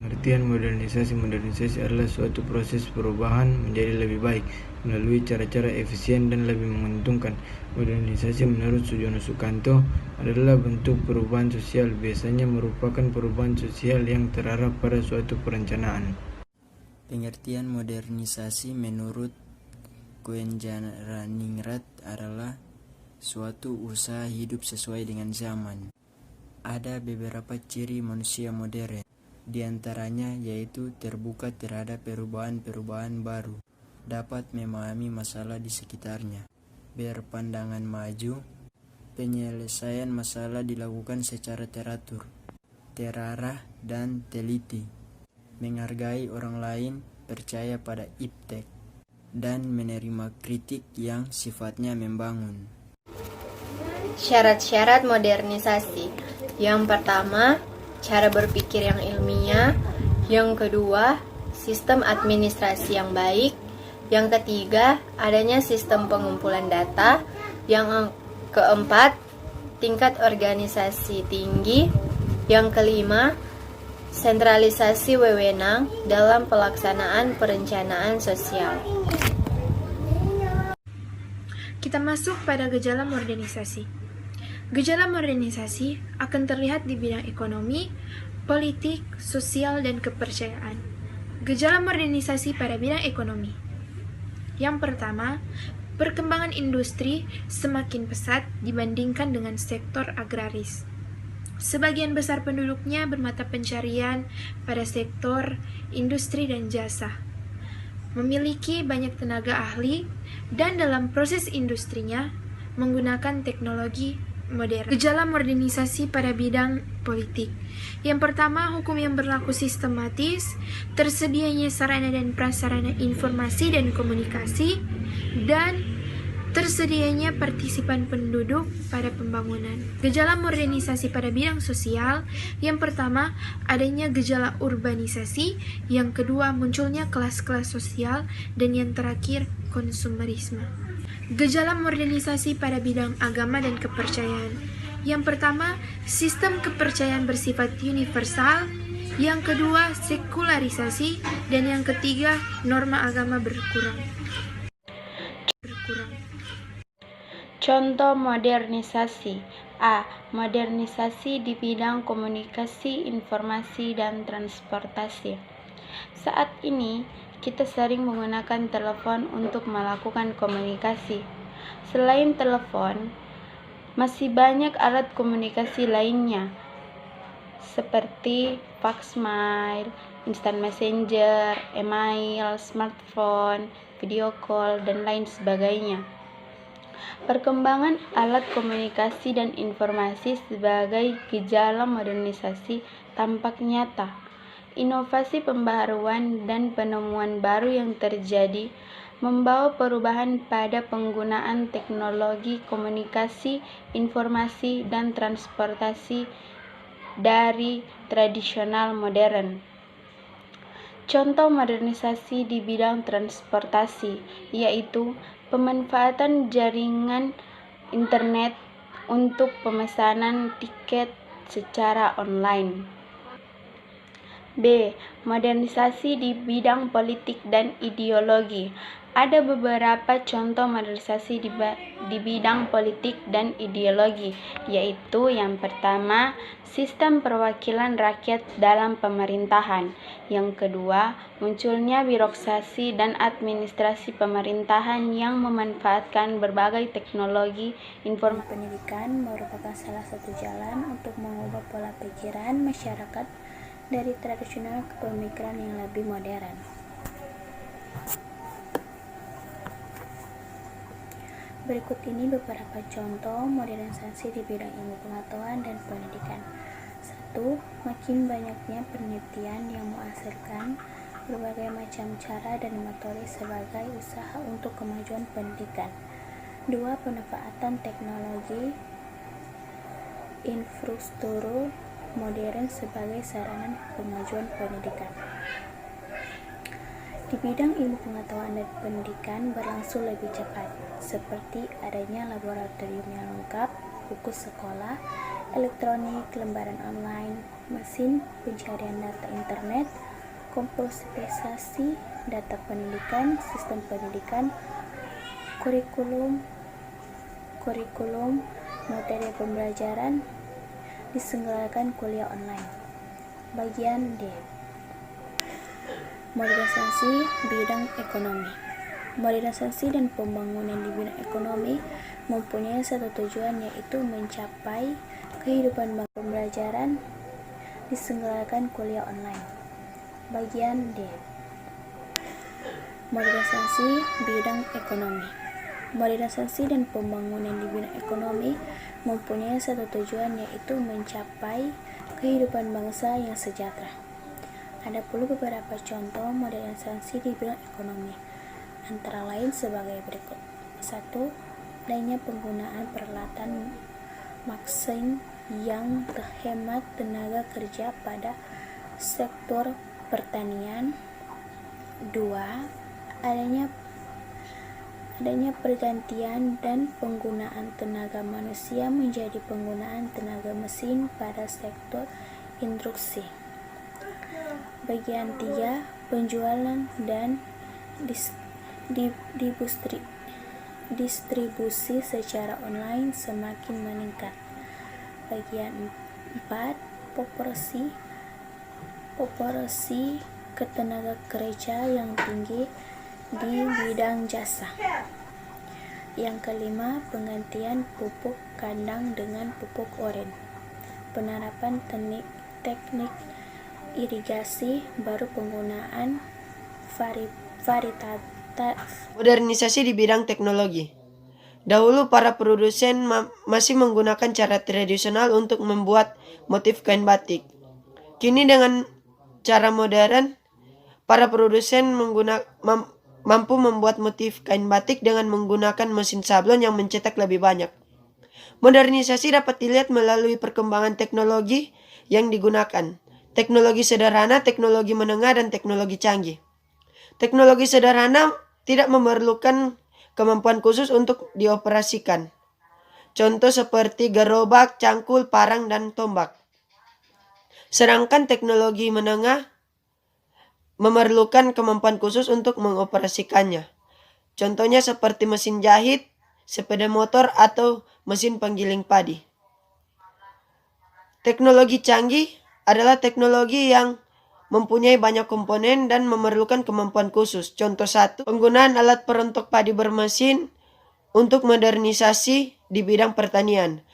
Pengertian modernisasi adalah suatu proses perubahan menjadi lebih baik melalui cara-cara efisien dan lebih menguntungkan. Modernisasi menurut Sujono Sukanto adalah bentuk perubahan sosial, biasanya merupakan perubahan sosial yang terarah pada suatu perencanaan. Pengertian modernisasi menurut Koenjaraningrat adalah suatu usaha hidup sesuai dengan zaman. Ada beberapa ciri manusia modern, di antaranya yaitu terbuka terhadap perubahan-perubahan baru, dapat memahami masalah di sekitarnya, berpandangan maju, penyelesaian masalah dilakukan secara teratur, terarah dan teliti, menghargai orang lain, percaya pada iptek, dan menerima kritik yang sifatnya membangun. Syarat-syarat modernisasi. Yang pertama, cara berpikir yang ilmiah. Yang kedua, sistem administrasi yang baik. Yang ketiga, adanya sistem pengumpulan data. Yang keempat, tingkat organisasi tinggi. Yang kelima, sentralisasi wewenang dalam pelaksanaan perencanaan sosial. Kita masuk pada gejala modernisasi. Gejala modernisasi akan terlihat di bidang ekonomi, politik, sosial, dan kepercayaan. Gejala modernisasi pada bidang ekonomi. Yang pertama, perkembangan industri semakin pesat dibandingkan dengan sektor agraris. Sebagian besar penduduknya bermata pencarian pada sektor industri dan jasa, memiliki banyak tenaga ahli, dan dalam proses industrinya menggunakan teknologi modern. Gejala modernisasi pada bidang politik. Yang pertama, hukum yang berlaku sistematis, tersedianya sarana dan prasarana informasi dan komunikasi, dan tersedianya partisipan penduduk pada pembangunan. Gejala modernisasi pada bidang sosial. Yang pertama, adanya gejala urbanisasi. Yang kedua, munculnya kelas-kelas sosial. Dan yang terakhir, konsumerisme. Gejala modernisasi pada bidang agama dan kepercayaan. Yang pertama, sistem kepercayaan bersifat universal. Yang kedua, sekularisasi. Dan yang ketiga, norma agama berkurang. Contoh modernisasi. A. Modernisasi di bidang komunikasi, informasi, dan transportasi. Saat ini, kita sering menggunakan telepon untuk melakukan komunikasi. Selain telepon, masih banyak alat komunikasi lainnya, seperti fax mail, instant messenger, email, smartphone, video call, dan lain sebagainya. Perkembangan alat komunikasi dan informasi sebagai gejala modernisasi tampak nyata. Inovasi pembaharuan dan penemuan baru yang terjadi membawa perubahan pada penggunaan teknologi komunikasi, informasi, dan transportasi dari tradisional modern. Contoh modernisasi di bidang transportasi, yaitu pemanfaatan jaringan internet untuk pemesanan tiket secara online. B. Modernisasi di bidang politik dan ideologi. Ada beberapa contoh modernisasi di bidang politik dan ideologi, yaitu yang pertama, sistem perwakilan rakyat dalam pemerintahan. Yang kedua, munculnya birokrasi dan administrasi pemerintahan yang memanfaatkan berbagai teknologi informasi. Pendidikan merupakan salah satu jalan untuk mengubah pola pikiran masyarakat dari tradisional ke pemikiran yang lebih modern. Berikut ini beberapa contoh modernisasi di bidang ilmu pengetahuan dan pendidikan. 1. Makin banyaknya penelitian yang menghasilkan berbagai macam cara dan metode sebagai usaha untuk kemajuan pendidikan. 2. Pemanfaatan teknologi infrastruktur modern sebagai sarana kemajuan pendidikan. Di bidang ilmu pengetahuan dan pendidikan berlangsung lebih cepat, seperti adanya laboratorium yang lengkap, buku sekolah, elektronik, lembaran online, mesin pencarian data internet, komputerisasi data pendidikan, sistem pendidikan, kurikulum, materi pembelajaran, diselenggarakan kuliah online. Bagian D. Modernisasi bidang ekonomi. Modernisasi dan pembangunan di bidang ekonomi mempunyai satu tujuan, yaitu mencapai kehidupan pembelajaran, diselenggarakan kuliah online. Bagian D. Modernisasi bidang ekonomi. Modernisasi dan pembangunan di bidang ekonomi mempunyai satu tujuan, yaitu mencapai kehidupan bangsa yang sejahtera. Ada pula beberapa contoh modernisasi di bidang ekonomi, antara lain sebagai berikut. 1. Adanya penggunaan peralatan mesin yang terhemat tenaga kerja pada sektor pertanian. 2. Adanya pergantian dan penggunaan tenaga manusia menjadi penggunaan tenaga mesin pada sektor industri. Bagian 3. Penjualan dan distribusi secara online semakin meningkat. Bagian 4. Proporsi ketenaga kerja yang tinggi di bidang jasa. Yang kelima, penggantian pupuk kandang dengan pupuk oren. Penerapan teknik irigasi baru, penggunaan varietas. Modernisasi di bidang teknologi. Dahulu para produsen masih menggunakan cara tradisional untuk membuat motif kain batik. Kini dengan cara modern, para produsen mampu membuat motif kain batik dengan menggunakan mesin sablon yang mencetak lebih banyak. Modernisasi dapat dilihat melalui perkembangan teknologi yang digunakan. Teknologi sederhana, teknologi menengah, dan teknologi canggih. Teknologi sederhana tidak memerlukan kemampuan khusus untuk dioperasikan. Contoh seperti gerobak, cangkul, parang, dan tombak. Sedangkan teknologi menengah memerlukan kemampuan khusus untuk mengoperasikannya. Contohnya seperti mesin jahit, sepeda motor, atau mesin penggiling padi. Teknologi canggih adalah teknologi yang mempunyai banyak komponen dan memerlukan kemampuan khusus. Contoh 1, penggunaan alat perontok padi bermesin untuk modernisasi di bidang pertanian.